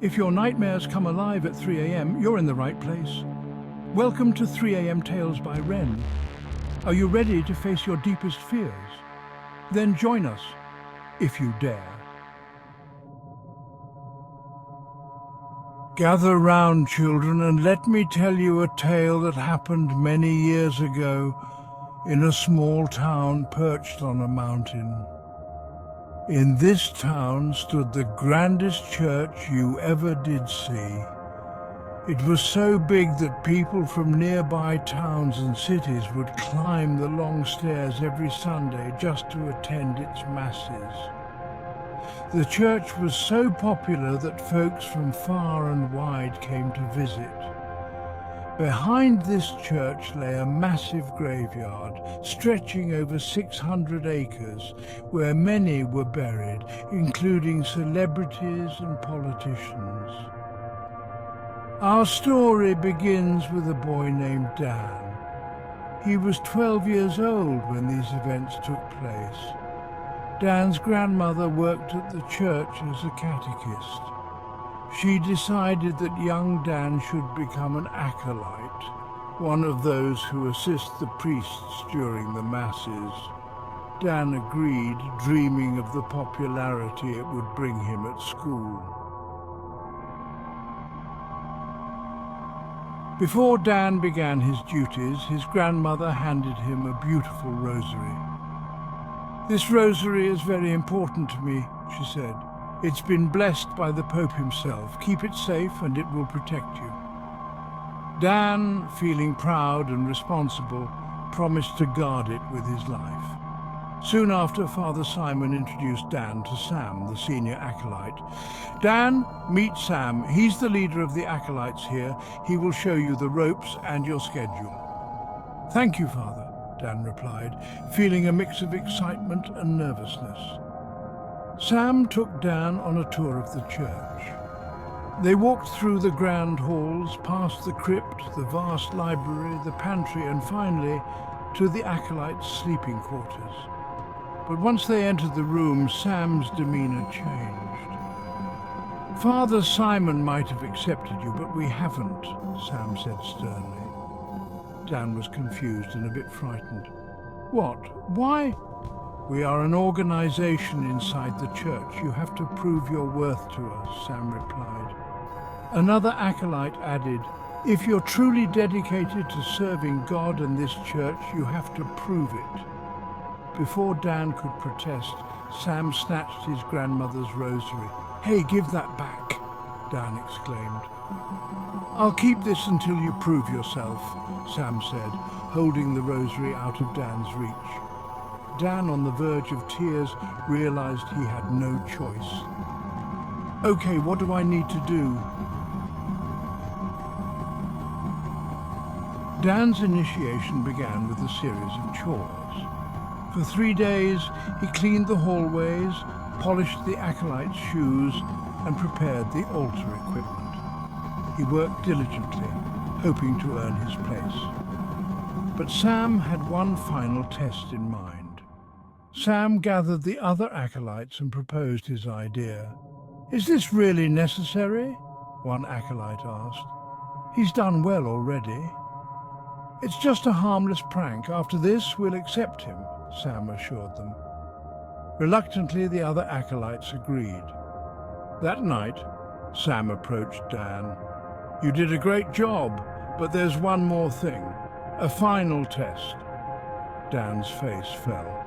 If your nightmares come alive at 3 a.m., you're in the right place. Welcome to 3 a.m. Tales by Wren. Are you ready to face your deepest fears? Then join us, if you dare. Gather round, children, and let me tell you a tale that happened many years ago in a small town perched on a mountain. In this town stood the grandest church you ever did see. It was so big that people from nearby towns and cities would climb the long stairs every Sunday just to attend its masses. The church was so popular that folks from far and wide came to visit. Behind this church lay a massive graveyard stretching over 600 acres where many were buried, including celebrities and politicians. Our story begins with a boy named Dan. He was 12 years old when these events took place. Dan's grandmother worked at the church as a catechist. She decided that young Dan should become an acolyte, one of those who assist the priests during the masses. Dan agreed, dreaming of the popularity it would bring him at school. Before Dan began his duties, his grandmother handed him a beautiful rosary. "This rosary is very important to me," she said. "It's been blessed by the Pope himself. Keep it safe and it will protect you." Dan, feeling proud and responsible, promised to guard it with his life. Soon after, Father Simon introduced Dan to Sam, the senior acolyte. "Dan, meet Sam. He's the leader of the acolytes here. He will show you the ropes and your schedule." "Thank you, Father," Dan replied, feeling a mix of excitement and nervousness. Sam took Dan on a tour of the church. They walked through the grand halls, past the crypt, the vast library, the pantry, and finally to the acolytes' sleeping quarters. But once they entered the room, Sam's demeanor changed. "Father Simon might have accepted you, but we haven't," Sam said sternly. Dan was confused and a bit frightened. "What? Why?" "We are an organization inside the church. You have to prove your worth to us," Sam replied. Another acolyte added, "If you're truly dedicated to serving God and this church, you have to prove it." Before Dan could protest, Sam snatched his grandmother's rosary. "Hey, give that back," Dan exclaimed. "I'll keep this until you prove yourself," Sam said, holding the rosary out of Dan's reach. Dan, on the verge of tears, realized he had no choice. "Okay, what do I need to do?" Dan's initiation began with a series of chores. For 3 days, he cleaned the hallways, polished the acolytes' shoes, and prepared the altar equipment. He worked diligently, hoping to earn his place. But Sam had one final test in mind. Sam gathered the other acolytes and proposed his idea. "Is this really necessary?" one acolyte asked. "He's done well already." "It's just a harmless prank. After this, we'll accept him," Sam assured them. Reluctantly, the other acolytes agreed. That night, Sam approached Dan. "You did a great job, but there's one more thing. A final test." Dan's face fell.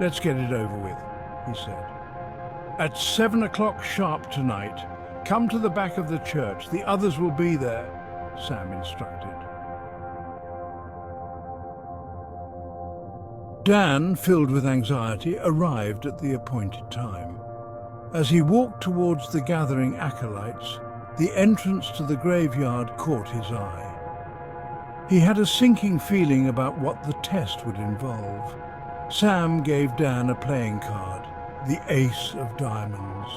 "Let's get it over with," he said. "At 7 o'clock sharp tonight, come to the back of the church. The others will be there," Sam instructed. Dan, filled with anxiety, arrived at the appointed time. As he walked towards the gathering acolytes, the entrance to the graveyard caught his eye. He had a sinking feeling about what the test would involve. Sam gave Dan a playing card, the Ace of Diamonds.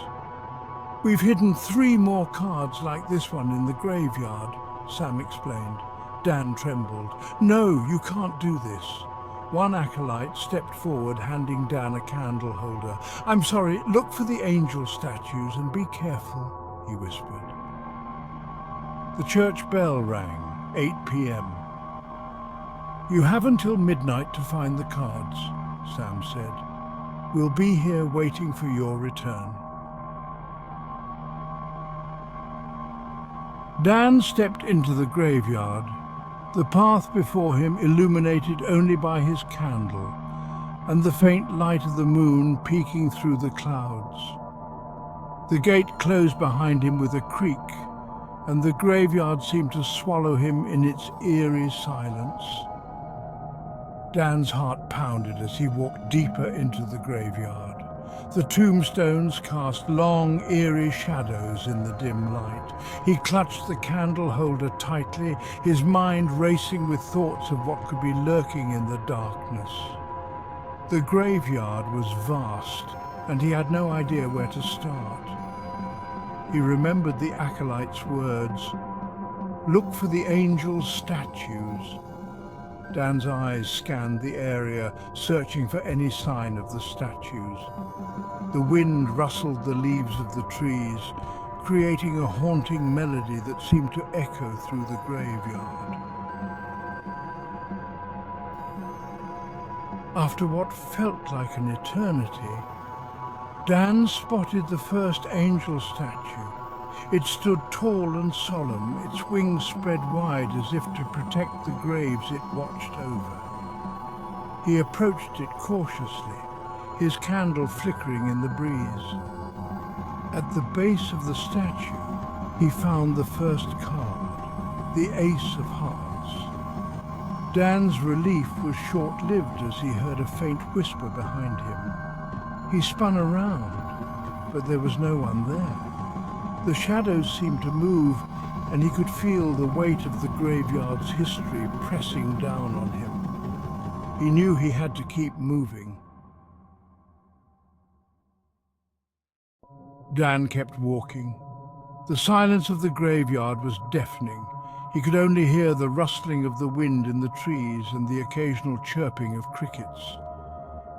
"We've hidden 3 more cards like this one in the graveyard," Sam explained. Dan trembled. "No, you can't do this." One acolyte stepped forward, handing Dan a candle holder. "I'm sorry, look for the angel statues and be careful," he whispered. The church bell rang, 8 p.m. You have until midnight to find the cards, Sam said. We'll be here waiting for your return. Dan stepped into the graveyard, the path before him illuminated only by his candle and the faint light of the moon peeking through the clouds. The gate closed behind him with a creak, and the graveyard seemed to swallow him in its eerie silence. Dan's heart pounded as he walked deeper into the graveyard. The tombstones cast long, eerie shadows in the dim light. He clutched the candle holder tightly, his mind racing with thoughts of what could be lurking in the darkness. The graveyard was vast, and he had no idea where to start. He remembered the acolyte's words, "Look for the angels' statues." Dan's eyes scanned the area, searching for any sign of the statues. The wind rustled the leaves of the trees, creating a haunting melody that seemed to echo through the graveyard. After what felt like an eternity, Dan spotted the first angel statue. It stood tall and solemn, its wings spread wide as if to protect the graves it watched over. He approached it cautiously, his candle flickering in the breeze. At the base of the statue, he found the first card, the Ace of Hearts. Dan's relief was short-lived as he heard a faint whisper behind him. He spun around, but there was no one there. The shadows seemed to move, and he could feel the weight of the graveyard's history pressing down on him. He knew he had to keep moving. Dan kept walking. The silence of the graveyard was deafening. He could only hear the rustling of the wind in the trees and the occasional chirping of crickets.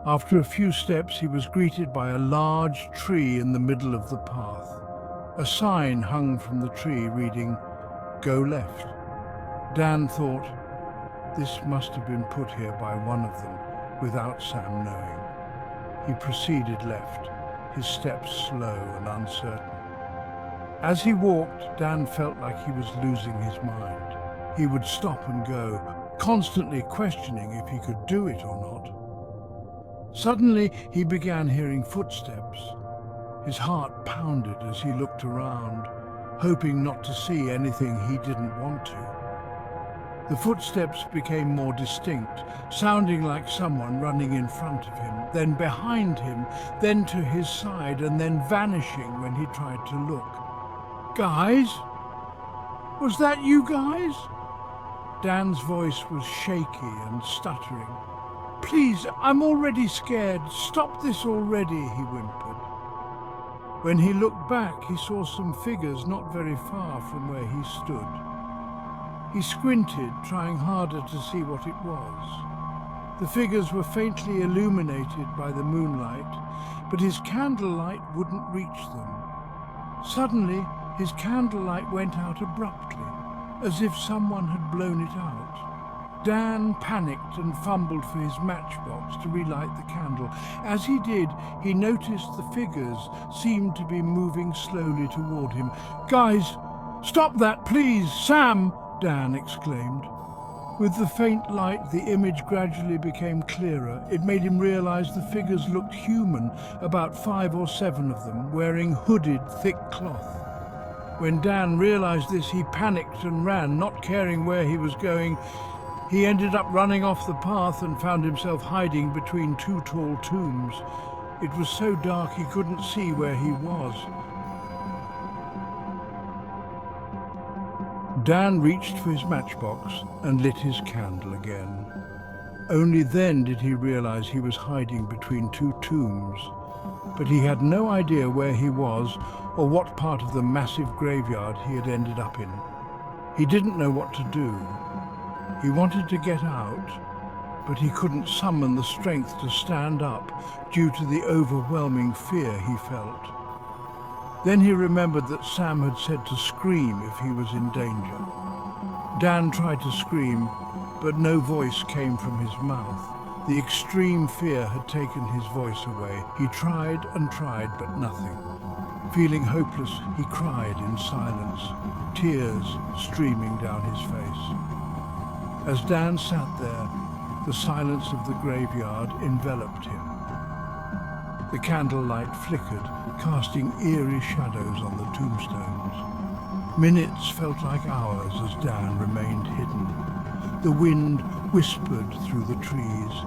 After a few steps, he was greeted by a large tree in the middle of the path. A sign hung from the tree reading, "Go left." Dan thought, this must have been put here by one of them, without Sam knowing. He proceeded left, his steps slow and uncertain. As he walked, Dan felt like he was losing his mind. He would stop and go, constantly questioning if he could do it or not. Suddenly, he began hearing footsteps. His heart pounded as he looked around, hoping not to see anything he didn't want to. The footsteps became more distinct, sounding like someone running in front of him, then behind him, then to his side, and then vanishing when he tried to look. "Guys? Was that you guys?" Dan's voice was shaky and stuttering. "Please, I'm already scared. Stop this already," he whimpered. When he looked back, he saw some figures not very far from where he stood. He squinted, trying harder to see what it was. The figures were faintly illuminated by the moonlight, but his candlelight wouldn't reach them. Suddenly, his candlelight went out abruptly, as if someone had blown it out. Dan panicked and fumbled for his matchbox to relight the candle. As he did, he noticed the figures seemed to be moving slowly toward him. "Guys, stop that, please! Sam!" Dan exclaimed. With the faint light, the image gradually became clearer. It made him realize the figures looked human, about 5 or 7 of them, wearing hooded, thick cloth. When Dan realized this, he panicked and ran, not caring where he was going. He ended up running off the path and found himself hiding between 2 tall tombs. It was so dark he couldn't see where he was. Dan reached for his matchbox and lit his candle again. Only then did he realize he was hiding between 2 tombs, but he had no idea where he was or what part of the massive graveyard he had ended up in. He didn't know what to do. He wanted to get out, but he couldn't summon the strength to stand up due to the overwhelming fear he felt. Then he remembered that Sam had said to scream if he was in danger. Dan tried to scream, but no voice came from his mouth. The extreme fear had taken his voice away. He tried and tried, but nothing. Feeling hopeless, he cried in silence, tears streaming down his face. As Dan sat there, the silence of the graveyard enveloped him. The candlelight flickered, casting eerie shadows on the tombstones. Minutes felt like hours as Dan remained hidden. The wind whispered through the trees,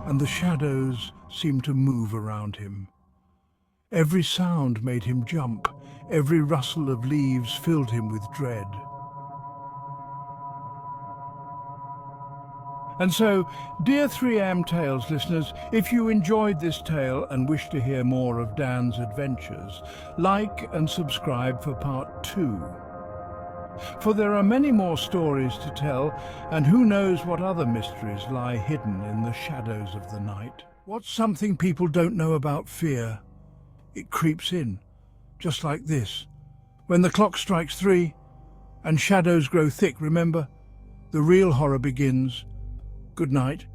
and the shadows seemed to move around him. Every sound made him jump. Every rustle of leaves filled him with dread. And so, dear 3am Tales listeners, if you enjoyed this tale and wish to hear more of Dan's adventures, like and subscribe for part 2. For there are many more stories to tell, and who knows what other mysteries lie hidden in the shadows of the night. What's something people don't know about fear? It creeps in, just like this. When the clock strikes 3 and shadows grow thick, remember, the real horror begins. Good night.